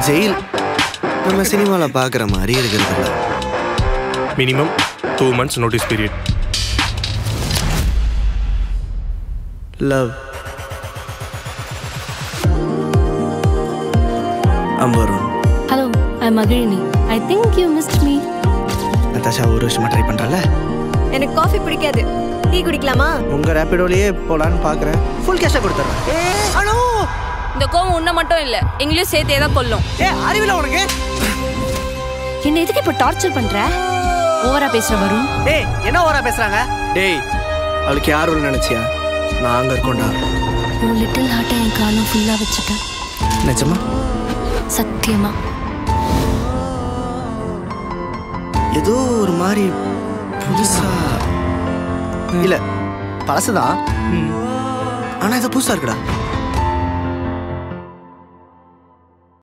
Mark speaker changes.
Speaker 1: Jail நம்ம சினிமாவில் பார்க்குற மாதிரி இருக்கிறது.
Speaker 2: Minimum 2 months notice period.
Speaker 1: Love அம்பருண்.
Speaker 3: ஹலோ, ஐம் அகிழினி. I think you missed me.
Speaker 1: Natasha ஒரு வருஷமா ட்ரை பண்ணுறல.
Speaker 4: எனக்கு காஃபி பிடிக்காது, டீ குடிக்கலாமா?
Speaker 1: உங்கள் ரேப்பிடோலையே போகலான்னு பார்க்குறேன். ஃபுல் கேஷாக கொடுத்துட்றேன். அனோ,
Speaker 5: இந்த கோவம் உன்னை மட்டும் இல்லை, எங்களையும் சேர்த்தே தான் கொல்லும்.
Speaker 1: அறிவில உனக்கு
Speaker 3: என்ன எதுக்கு இப்போ டார்ச்சர் பண்ற? ஓவரா பேசுற வரும்.
Speaker 1: என்ன ஓவரா பேசுறாங்க? டேய், அவளுக்கு யாரும் நினைச்சியா? நான் அங்க இருக்கோண்டா.
Speaker 3: உன் லிட்டில் ஹார்ட்டை என் காலம் ஃபுல்லா வச்சுட்டேன்.
Speaker 1: நிஜமா?
Speaker 3: சத்தியமா.
Speaker 1: ஏதோ ஒரு மாதிரி புதுசா இல்ல, பழசுதான். ஆனா இது புதுசா இருக்குடா.